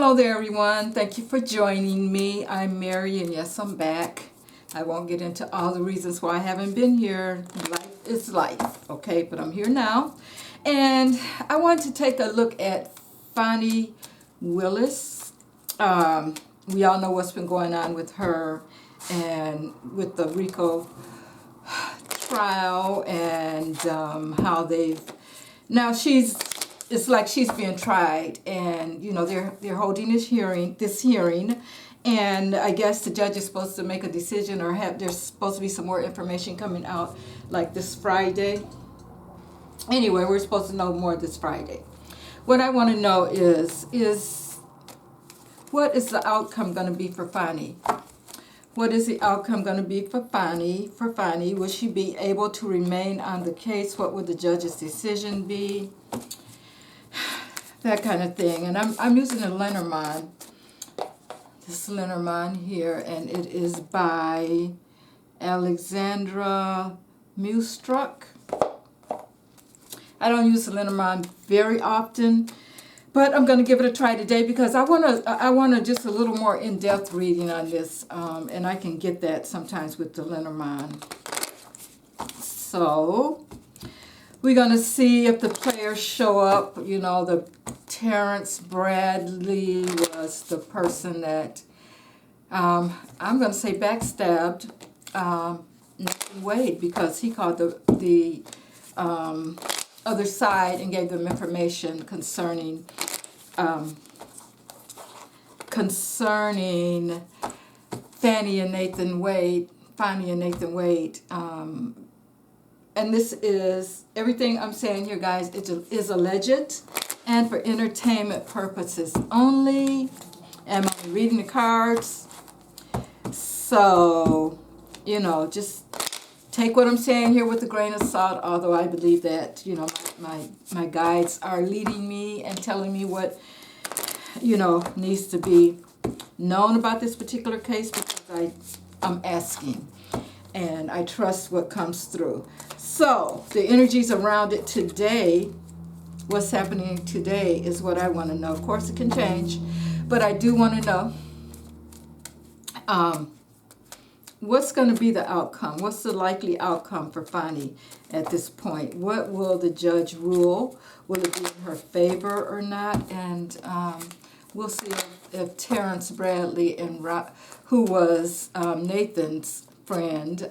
Hello there, everyone. Thank you for joining me. I'm Mary, and yes, I'm back. I won't get into all the reasons why I haven't been here. Life is life, okay? But I'm here now. And I want to take a look at Fani Willis. We all know what's been going on with her and with the RICO trial and how they've... Now it's like she's being tried, and you know they're holding this hearing, and I guess the judge is supposed to make a decision, or there's supposed to be some more information coming out like this Friday. Anyway, we're supposed to know more this Friday. What I want to know is what is the outcome going to be for Fani? What is the outcome going to be for Fani? Will she be able to remain on the case? What would the judge's decision be? That kind of thing. And I'm using a Lenormand. This Lenormand here, and it is by Alexandra Mustruck. I don't use the Lenormand very often, but I'm going to give it a try today because I want to just a little more in-depth reading on this, and I can get that sometimes with the Lenormand. So we're going to see if the players show up. You know, the Terrence Bradley was the person that, I'm going to say backstabbed Nathan Wade, because he called the other side and gave them information concerning Fani and Nathan Wade. And this is, everything I'm saying here, guys, is alleged and for entertainment purposes only. And I'm reading the cards. So, you know, just take what I'm saying here with a grain of salt, although I believe that, you know, my guides are leading me and telling me what, you know, needs to be known about this particular case, because I'm asking. And I trust what comes through. So, the energies around it today, what's happening today is what I want to know. Of course, it can change, but I do want to know what's going to be the outcome. What's the likely outcome for Fani at this point? What will the judge rule? Will it be in her favor or not? And we'll see if Terrence Bradley, who was Nathan's friend,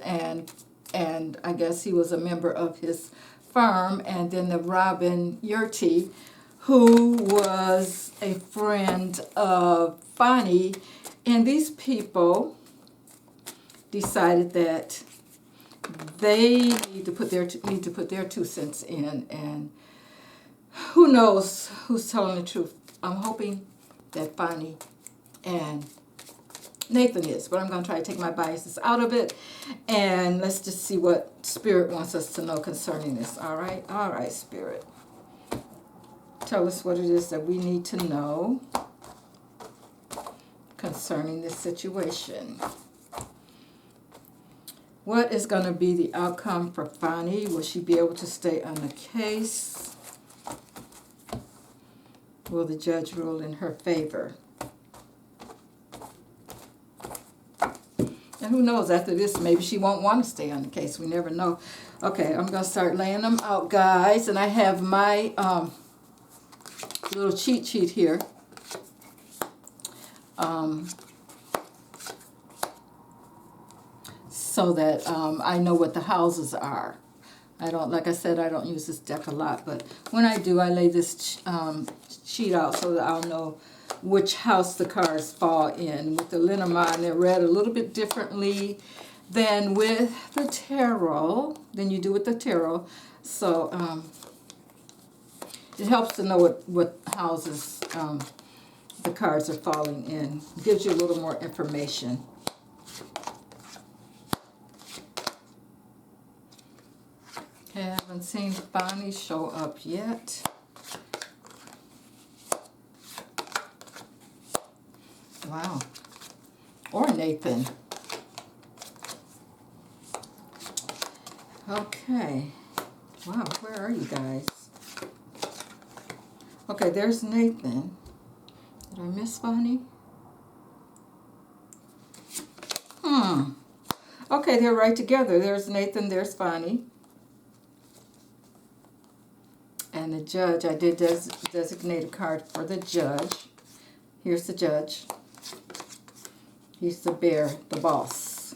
and I guess he was a member of his firm, and then the Robin Yurty, who was a friend of Fani, and these people decided that they need to put their 2 cents in, and who knows who's telling the truth. I'm hoping that Fani and Nathan is, but I'm going to try to take my biases out of it, and let's just see what Spirit wants us to know concerning this. All right, Spirit. Tell us what it is that we need to know concerning this situation. What is going to be the outcome for Fani? Will she be able to stay on the case? Will the judge rule in her favor? And who knows, after this, maybe she won't want to stay on the case. We never know. Okay, I'm going to start laying them out, guys. And I have my little cheat sheet here. So that I know what the houses are. Like I said, I don't use this deck a lot, but when I do, I lay this sheet out so that I'll know which house the cards fall in. With the Lenormand, they're read a little bit differently than with the tarot, than you do with the tarot. So it helps to know what houses the cards are falling in. It gives you a little more information. Okay, I haven't seen Fani show up yet. Wow. Or Nathan. Okay. Wow, where are you guys? Okay, there's Nathan. Did I miss Fani? Okay, they're right together. There's Nathan, there's Fani. And the judge, I did designate a card for the judge. Here's the judge. He's the bear, the boss.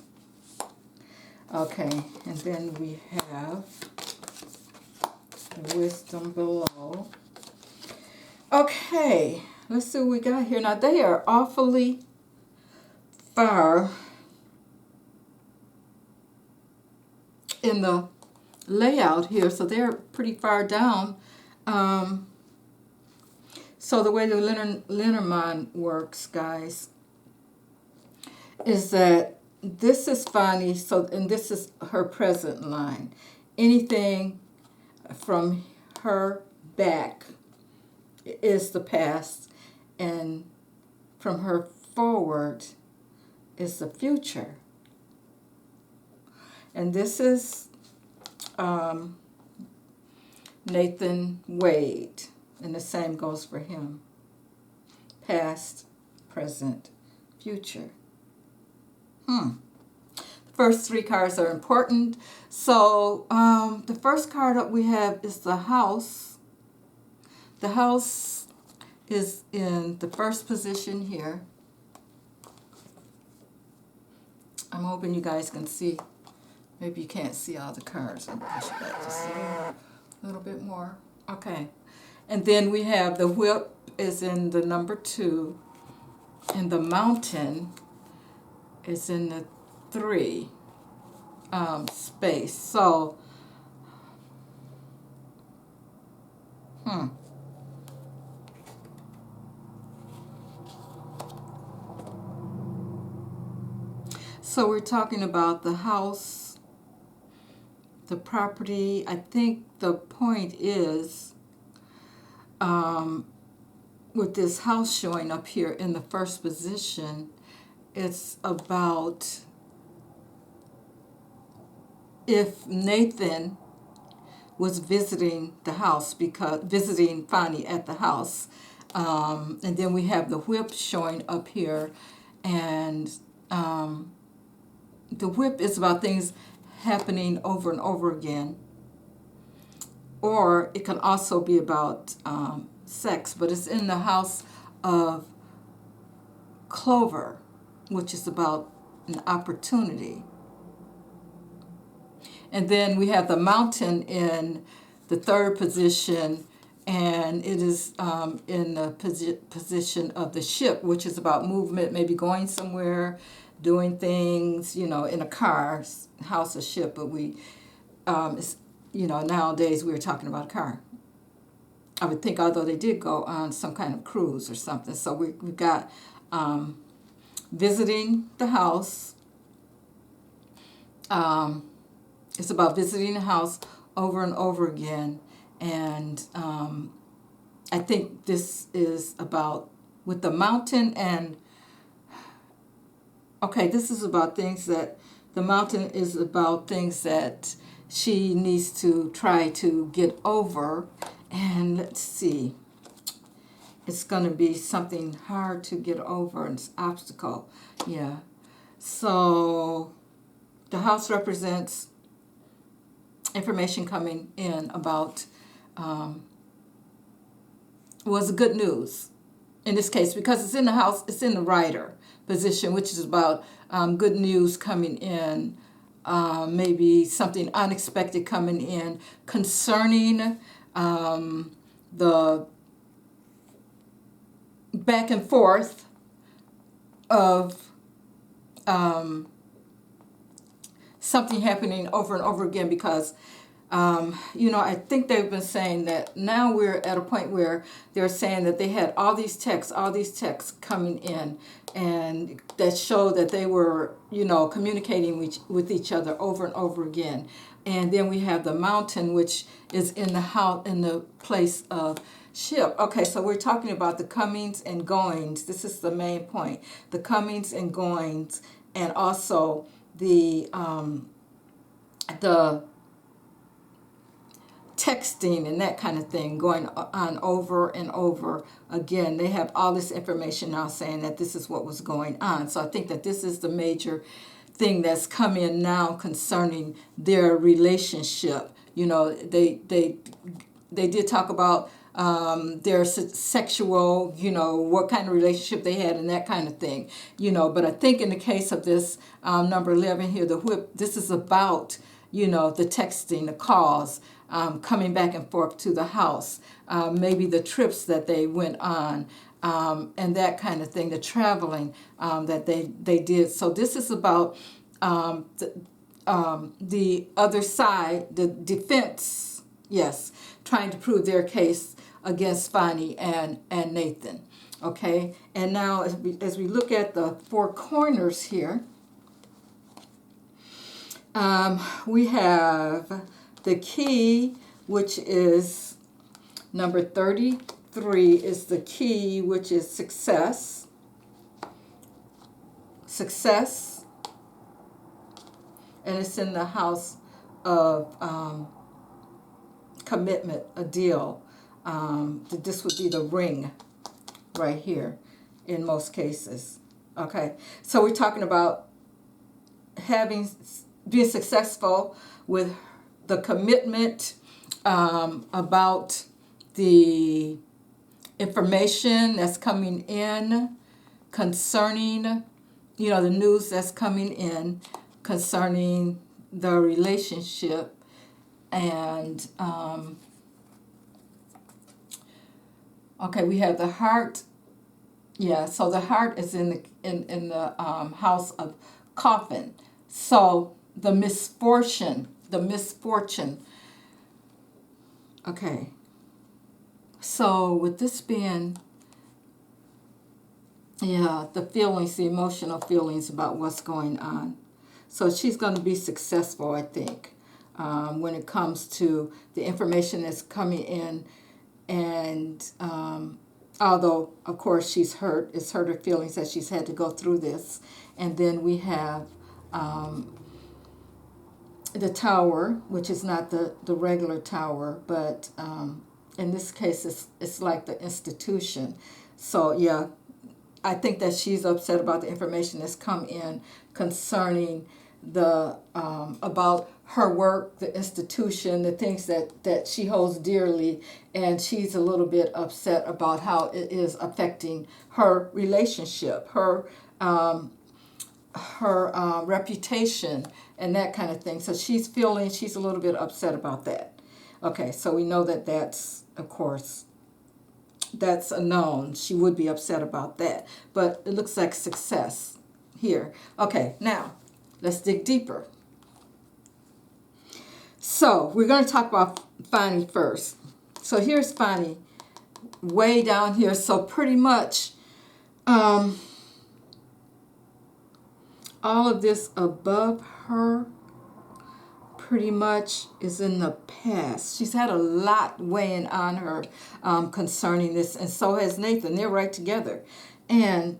Okay, and then we have the wisdom below. Okay, let's see what we got here. Now, they are awfully far in the layout here, so they're pretty far down. So the way the Lenormand works, guys, is that this is Fani, so, and this is her present line. Anything from her back is the past, and from her forward is the future. And this is Nathan Wade, and the same goes for him. Past, present, future. The first three cards are important. So the first card that we have is the house. The house is in the first position here. I'm hoping you guys can see. Maybe you can't see all the cards. I'll push it back just a little bit more. Okay. And then we have the whip is in the number 2. And the mountain is in the 3 space. So, So we're talking about the house, the property. I think the point is, with this house showing up here in the first position, it's about if Nathan was visiting the house, because visiting Fani at the house, and then we have the whip showing up here, and the whip is about things happening over and over again, or it can also be about sex, but it's in the house of Clover, which is about an opportunity. And then we have the mountain in the 3rd position, and it is in the position of the ship, which is about movement, maybe going somewhere, doing things, you know, in a car, house or ship, but we, you know, nowadays we're talking about a car. I would think, although they did go on some kind of cruise or something. So we've got visiting the house. It's about visiting the house over and over again. And I think this is about, with the mountain and, okay, this is about things that, the mountain is about things that she needs to try to get over. And let's see, it's going to be something hard to get over, an obstacle. Yeah. So the house represents information coming in about, was good news in this case, because it's in the house, it's in the rider position, which is about good news coming in, maybe something unexpected coming in concerning the back and forth of something happening over and over again, because you know, I think they've been saying that now we're at a point where they're saying that they had all these texts coming in, and that showed that they were, you know, communicating with each other over and over again. And then we have the mountain, which is in the house, in the place of ship. Okay, so we're talking about the comings and goings. This is the main point. The comings and goings, and also the texting and that kind of thing going on over and over again. They have all this information now saying that this is what was going on. So I think that this is the major thing that's come in now concerning their relationship. You know, they did talk about their sexual, you know, what kind of relationship they had and that kind of thing, you know. But I think in the case of this number 11 here, the whip, this is about, you know, the texting, the calls, coming back and forth to the house, maybe the trips that they went on, and that kind of thing, the traveling that they did. So this is about the other side, the defense, yes, trying to prove their case against Fani and Nathan. Okay, and now as we look at the four corners here, we have the key, which is number 33 is the key, which is success. Success. And it's in the house of commitment, a deal. This would be the ring right here in most cases. Okay, so we're talking about being successful with the commitment, about the information that's coming in concerning, you know, the news that's coming in concerning the relationship, and okay, we have the heart. Yeah, so the heart is in the house of coffin. So the misfortune. Okay. So with this being, yeah, the feelings, the emotional feelings about what's going on. So she's going to be successful, I think, when it comes to the information that's coming in. And although, of course, she's hurt, it's hurt her feelings that she's had to go through this. And then we have the tower, which is not the regular tower, but in this case, it's like the institution. So, yeah, I think that she's upset about the information that's come in concerning the about her work, the institution, the things that she holds dearly, and she's a little bit upset about how it is affecting her relationship, her reputation, and that kind of thing. So she's a little bit upset about that. Okay, so we know that that's, of course, that's a known. She would be upset about that. But it looks like success here. Okay, now let's dig deeper. So we're going to talk about Fani first. So here's Fani way down here. So pretty much all of this above her pretty much is in the past. She's had a lot weighing on her concerning this, and so has Nathan. They're right together. And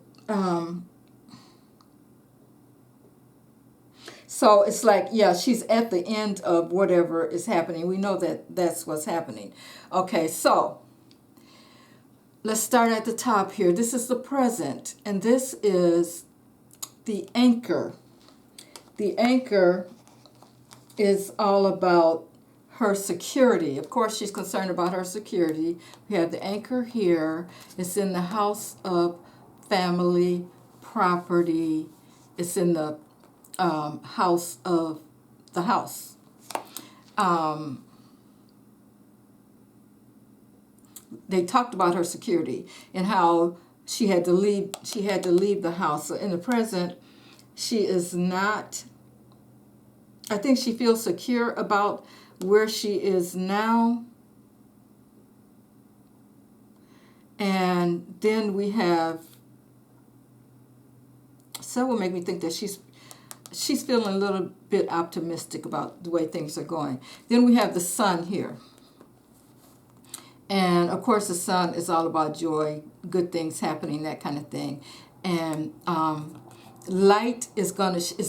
so it's like, yeah, she's at the end of whatever is happening. We know that that's what's happening. Okay, so let's start at the top here. This is the present, and this is the anchor. The anchor is all about her security. Of course, she's concerned about her security. We have the anchor here. It's in the house of family, property. It's in the house of the house. They talked about her security and how she had to leave the house. So in the present, she is not, I think she feels secure about where she is now. And then we have, so will make me think that she's feeling a little bit optimistic about the way things are going. Then we have the sun here. And of course the sun is all about joy, good things happening, that kind of thing. And light is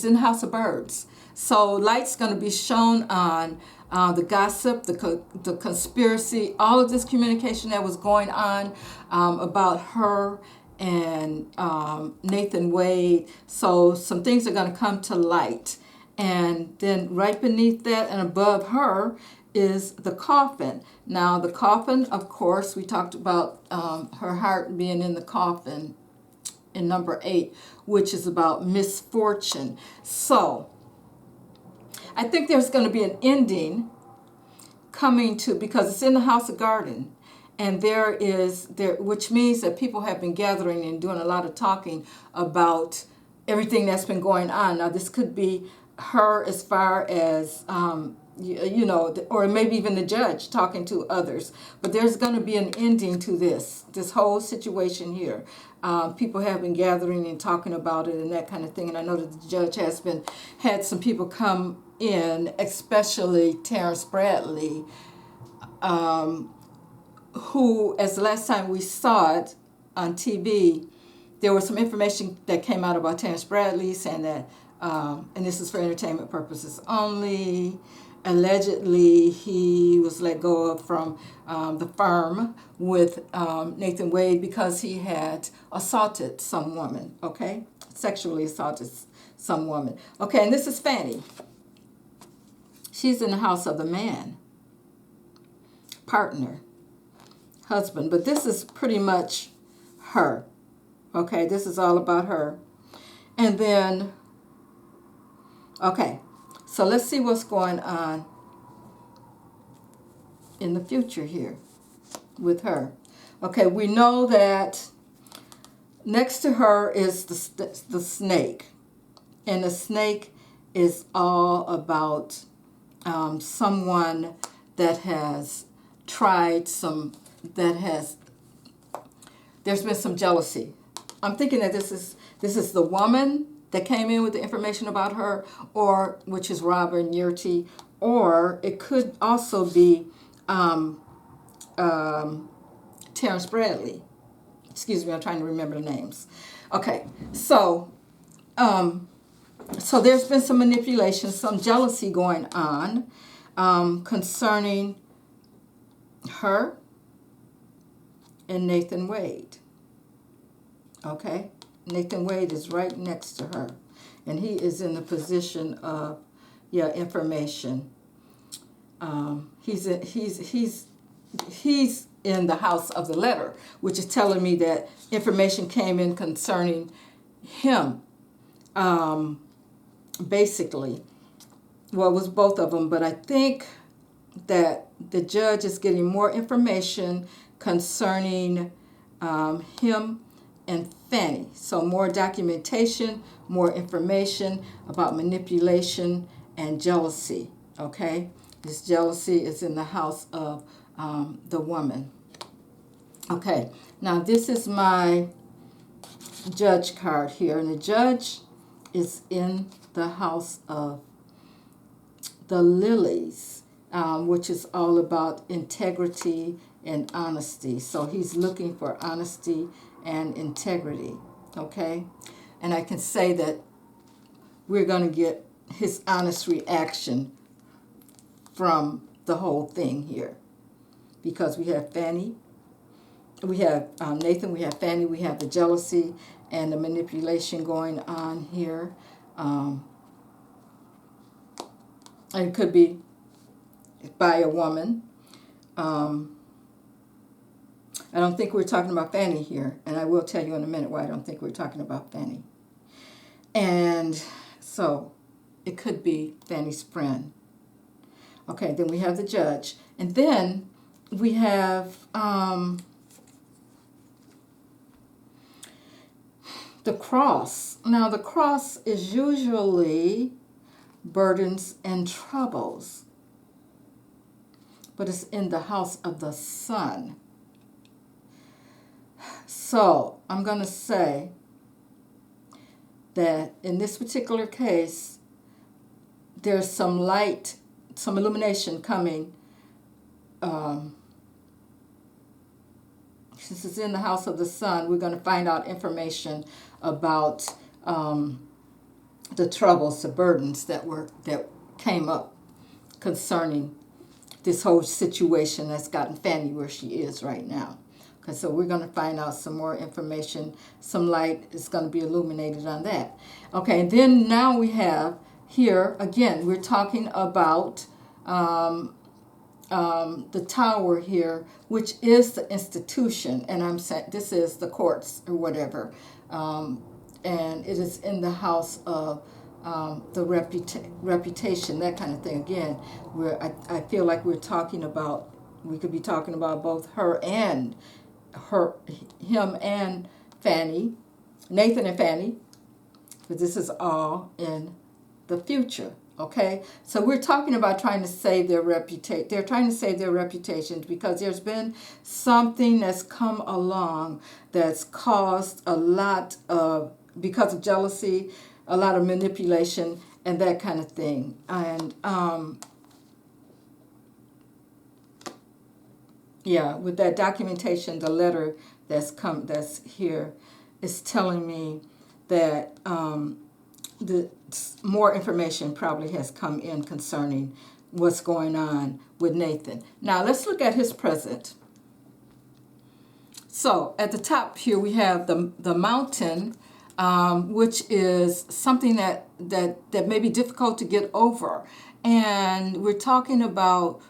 in the house of birds. So light's going to be shown on the gossip, the conspiracy, all of this communication that was going on about her and Nathan Wade. So some things are going to come to light. And then right beneath that and above her is the coffin. Now the coffin, of course, we talked about her heart being in the coffin in number 8, which is about misfortune. So I think there's going to be an ending coming to, because it's in the House of Garden, and there, which means that people have been gathering and doing a lot of talking about everything that's been going on. Now this could be her as far as you know, or maybe even the judge talking to others. But there's going to be an ending to this whole situation here. People have been gathering and talking about it and that kind of thing. And I know that the judge had some people come in, especially Terrence Bradley, who, as the last time we saw it on TV, there was some information that came out about Terrence Bradley saying that, and this is for entertainment purposes only, allegedly he was let go of from the firm with Nathan Wade because he had assaulted some woman, okay? Sexually assaulted some woman. Okay, and this is Fani. She's in the house of the man, partner, husband, but this is pretty much her. Okay, this is all about her. And then, okay, so let's see what's going on in the future here with her. Okay, we know that next to her is the snake. And the snake is all about someone that has tried there's been some jealousy. I'm thinking that this is the woman that came in with the information about her, or which is Robert Yurty, or it could also be Terrence Bradley. Excuse me, I'm trying to remember the names. Okay, so there's been some manipulation, some jealousy going on concerning her and Nathan Wade. Okay, Nathan Wade is right next to her, and he is in the position of, information. He's in the house of the letter, which is telling me that information came in concerning him. Basically, well, it was both of them, but I think that the judge is getting more information concerning him and Fani. So more documentation, more information about manipulation and jealousy. Okay, this jealousy is in the house of the woman. Okay, now this is my judge card here, and the judge is in the house of the lilies, which is all about integrity and honesty. So he's looking for honesty and integrity, okay? And I can say that we're going to get his honest reaction from the whole thing here, because we have Fani, we have Nathan, we have Fani, we have the jealousy and the manipulation going on here. And it could be by a woman. I don't think we're talking about Fani here, and I will tell you in a minute why I don't think we're talking about Fani. And so it could be Fani's friend. Okay, then we have the judge. And then we have the cross. Now the cross is usually burdens and troubles, but it's in the house of the sun. So I'm going to say that in this particular case, there's some light, some illumination coming. Since it's in the house of the sun, we're going to find out information about the troubles, the burdens that came up concerning this whole situation that's gotten Fani where she is right now. Okay, so we're going to find out some more information. Some light is going to be illuminated on that. Okay, and then now we have here, again, we're talking about the tower here, which is the institution, and I'm saying this is the courts or whatever, and it is in the house of the reputation, that kind of thing. Again, where I feel like we could be talking about both him and Fani, Nathan and Fani, because this is all in the future. Okay, so we're talking about trying to save their reputation. They're trying to save their reputations because there's been something that's come along that's caused a lot of, because of jealousy, a lot of manipulation and that kind of thing. And yeah, with that documentation, the letter that's here is telling me that the more information probably has come in concerning what's going on with Nathan. Now let's look at his present. So at the top here we have the mountain, which is something that may be difficult to get over, and we're talking about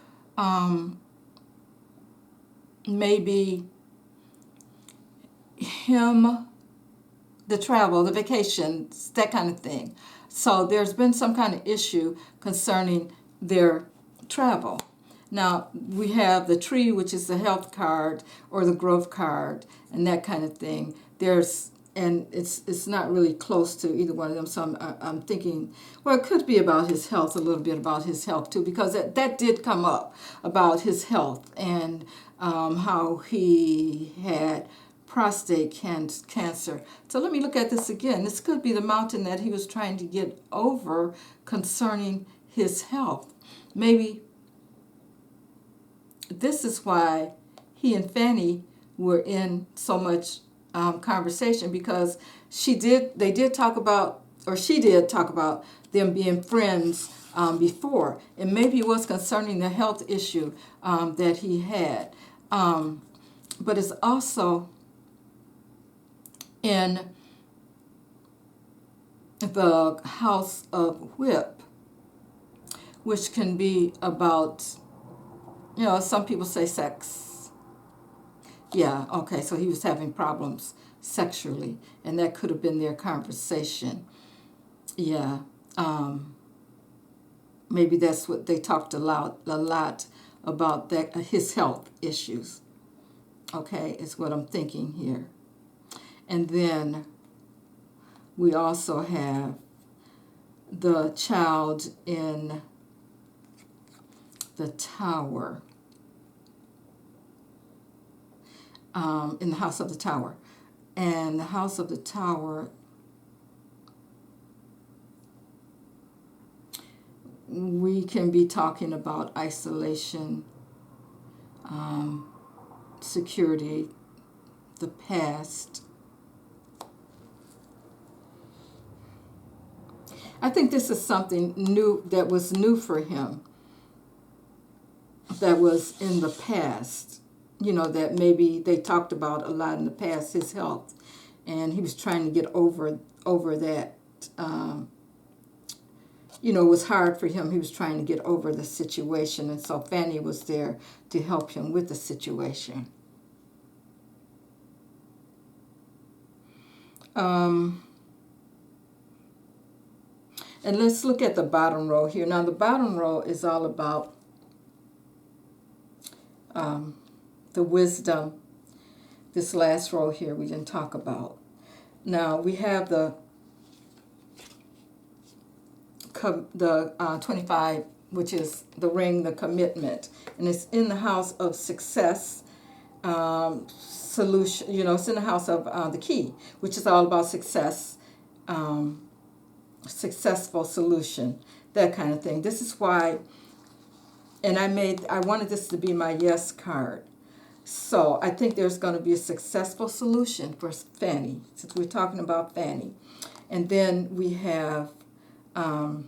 maybe him, the travel, the vacations, that kind of thing. So there's been some kind of issue concerning their travel. Now we have the tree, which is the health card or the growth card, and that kind of thing. And it's not really close to either one of them. So I'm thinking, well, it could be about his health, a little bit about his health too, because that did come up about his health and how he had prostate cancer. So let me look at this again. This could be the mountain that he was trying to get over concerning his health. Maybe this is why he and Fani were in so much conversation, because she did talk about them being friends before, and maybe it was concerning the health issue that he had, but it's also in the house of whip, which can be about, some people say sex. Yeah, okay, so he was having problems sexually, and that could have been their conversation. Yeah, maybe that's what they talked a lot about, that his health issues. Okay, is what I'm thinking here. And then we also have the child in the tower. In the house of the tower. And the house of the tower, we can be talking about isolation, security, the past. I think this is something new that was new for him, that was in the past. That maybe they talked about a lot in the past, his health, and he was trying to get over that. It was hard for him. He was trying to get over the situation, and so Fani was there to help him with the situation. And let's look at the bottom row here. Now the bottom row is all about the wisdom. This last row here we didn't talk about. Now we have the 25, which is the ring, the commitment, and it's in the house of success, solution. It's in the house of the key, which is all about success, successful solution, that kind of thing. This is why, and I wanted this to be my yes card. So I think there's going to be a successful solution for Fani, since we're talking about Fani. And then we have the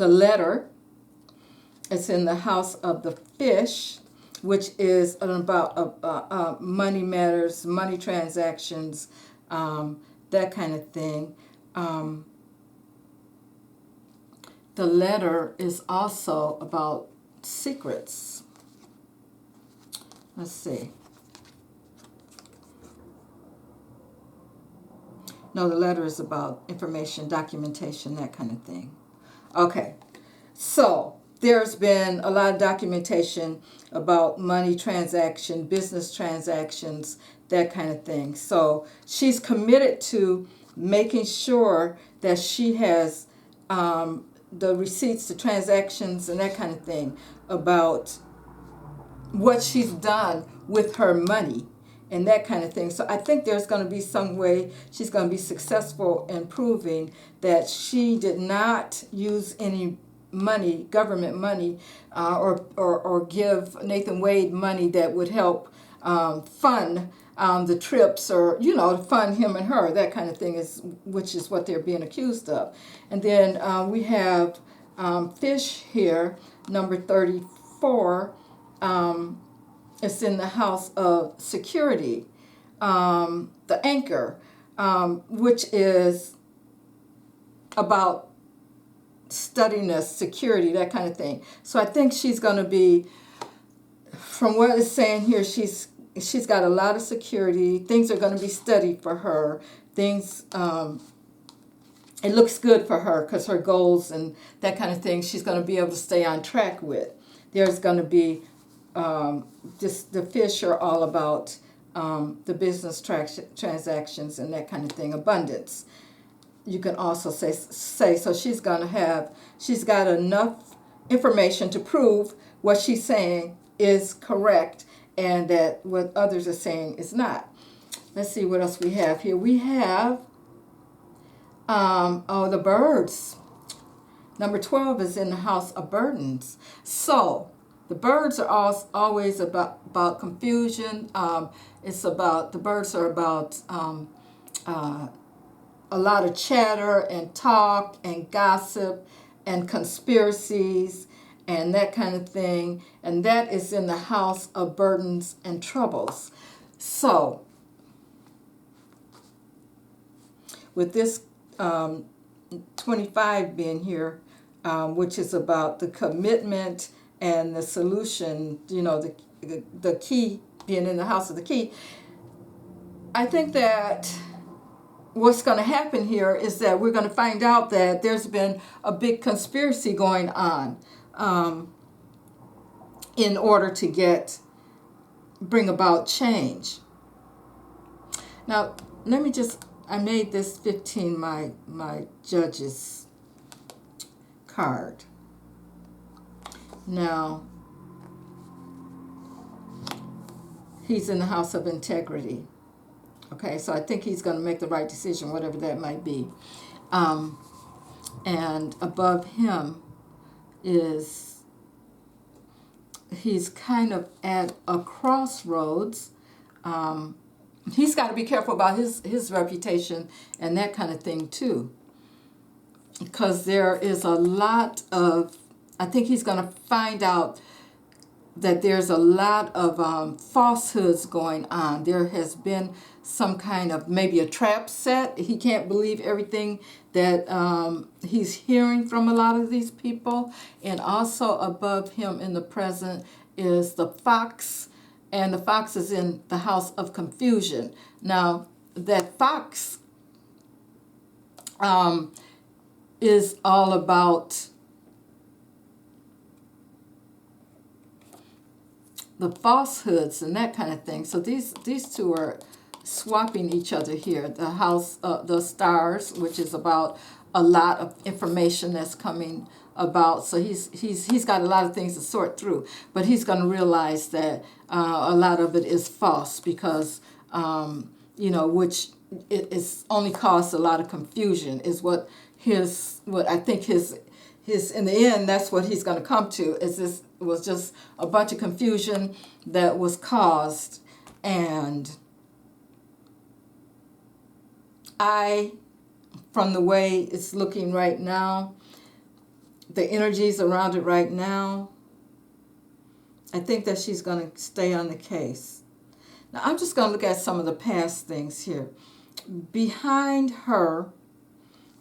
letter, It's in the house of the fish, which is about money matters, money transactions, that kind of thing. The letter is also about secrets. Let's see. No, the letter is about information, documentation, that kind of thing. Okay, so there's been a lot of documentation about money transaction, business transactions, that kind of thing. So she's committed to making sure that she has the receipts, the transactions, and that kind of thing about what she's done with her money and that kind of thing. So I think there's going to be some way she's going to be successful in proving that she did not use any money, government money, or give Nathan Wade money that would help fund the trips, or to fund him and her, that kind of thing, which is what they're being accused of. And then we have fish here, number 34. It's in the house of security, the anchor, which is about steadiness, security, that kind of thing. So I think she's going to be, from what it's saying here, she's got a lot of security. Things are going to be steady for her. Things, it looks good for her because her goals and that kind of thing, she's going to be able to stay on track with. There's going to be just the fish are all about the business transactions and that kind of thing, abundance. You can also say so she's got enough information to prove what she's saying is correct and that what others are saying is not. Let's see what else we have here. We have the birds. Number 12 is in the house of burdens. So the birds are always about confusion. The birds are about a lot of chatter and talk and gossip and conspiracies and that kind of thing. And that is in the house of burdens and troubles. So with this 25 being here, which is about the commitment and the solution, the key being in the house of the key, I think that what's going to happen here is that we're going to find out that there's been a big conspiracy going on in order to bring about change. Now, I made this 15 my judge's card. Now, he's in the house of integrity. Okay, so I think he's going to make the right decision, whatever that might be. And above him he's kind of at a crossroads. He's got to be careful about his reputation and that kind of thing too. Because there is a lot of, I think he's going to find out that there's a lot of falsehoods going on. There has been some kind of maybe a trap set. He can't believe everything that he's hearing from a lot of these people. And also above him in the present is the fox, and the fox is in the house of confusion. Now, that fox is all about the falsehoods and that kind of thing. So these two are swapping each other here. The house, the stars, which is about a lot of information that's coming about. So he's got a lot of things to sort through, but he's going to realize that a lot of it is false because which it is only caused a lot of confusion. Is what I think his in the end, that's what he's going to come to. Is this was just a bunch of confusion that was caused, and from the way it's looking right now, the energies around it right now, I think that she's going to stay on the case. Now, I'm just going to look at some of the past things here. Behind her,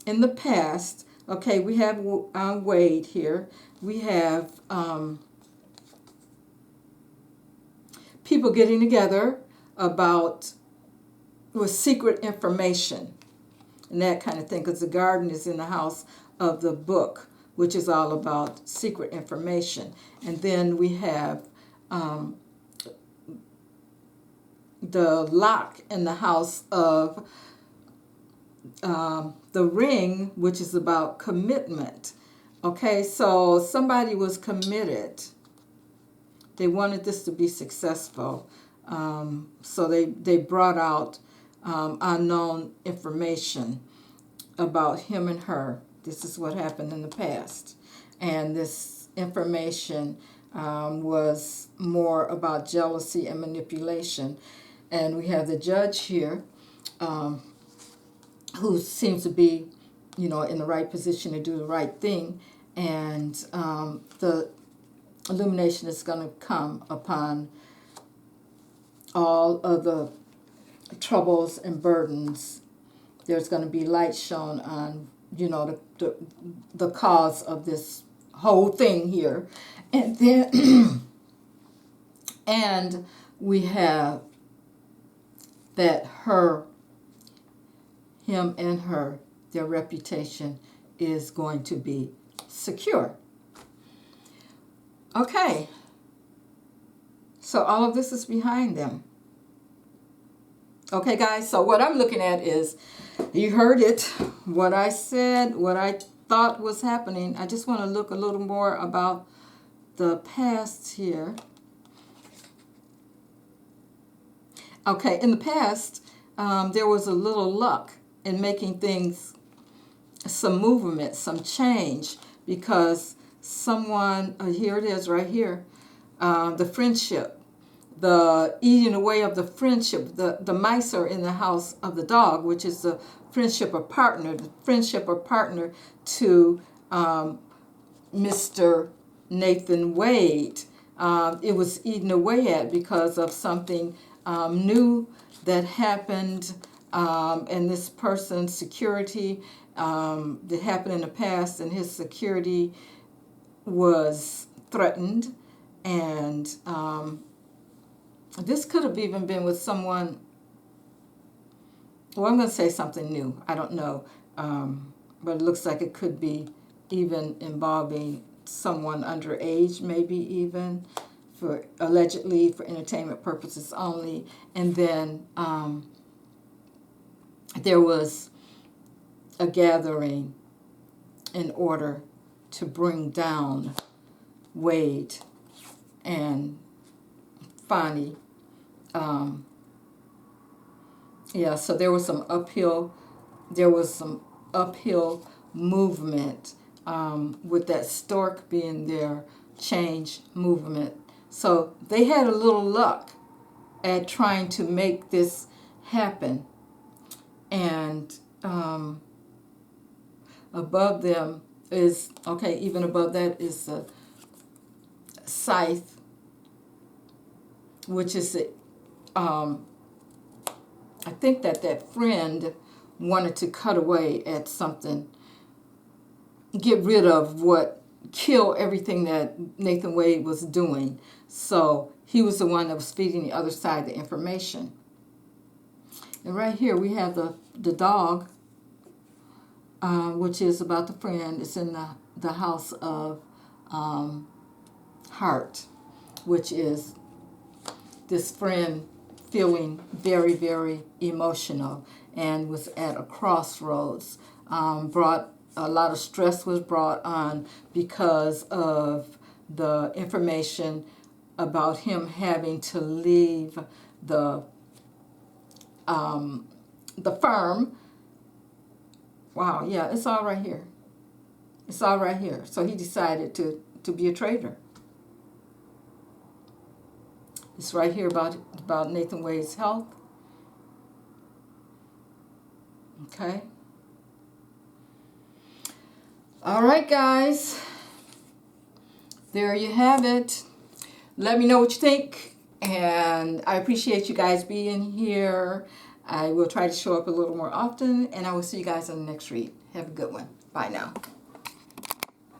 in the past, okay, we have Wade here. We have people getting together about with secret information and that kind of thing, because the garden is in the house of the book, which is all about secret information. And then we have the lock in the house of the ring, which is about commitment. Okay, so somebody was committed. They wanted this to be successful. So they brought out unknown information about him and her. This is what happened in the past. And this information was more about jealousy and manipulation. And we have the judge here who seems to be, in the right position to do the right thing. And the illumination is going to come upon all of the troubles and burdens. There's going to be light shown on, the cause of this whole thing here. And then, and we have that him and her, their reputation is going to be secure. Okay. So all of this is behind them. Okay, guys, so what I'm looking at is, you heard it, what I said, what I thought was happening. I just want to look a little more about the past here. Okay, in the past, there was a little luck in making things, some movement, some change, because someone, here it is right here, the friendship, the eating away of the friendship, the mice are in the house of the dog, which is the friendship or partner to Mr. Nathan Wade. It was eaten away at because of something new that happened, and this person's security that happened in the past, and his security was threatened. And this could have even been with someone, well, I'm going to say something new. I don't know. But it looks like it could be even involving someone underage, maybe even, for allegedly for entertainment purposes only. And then there was a gathering in order to bring down Wade and Fani. So there was some uphill movement with that stork being their change movement. So they had a little luck at trying to make this happen. And above them is, even above that is the scythe, which is I think that friend wanted to cut away at something, get rid of kill everything that Nathan Wade was doing. So he was the one that was feeding the other side the information. And right here we have the dog, which is about the friend. It's in the house of heart, which is this friend feeling very, very emotional and was at a crossroads. Brought a lot of stress was brought on because of the information about him having to leave the firm. Wow, yeah, it's all right here. It's all right here. So he decided to be a traitor. It's right here about Nathan Wade's health. Okay. All right, guys. There you have it. let me know what you think. And I appreciate you guys being here. I will try to show up a little more often, and I will see you guys on the next read. Have a good one. Bye now.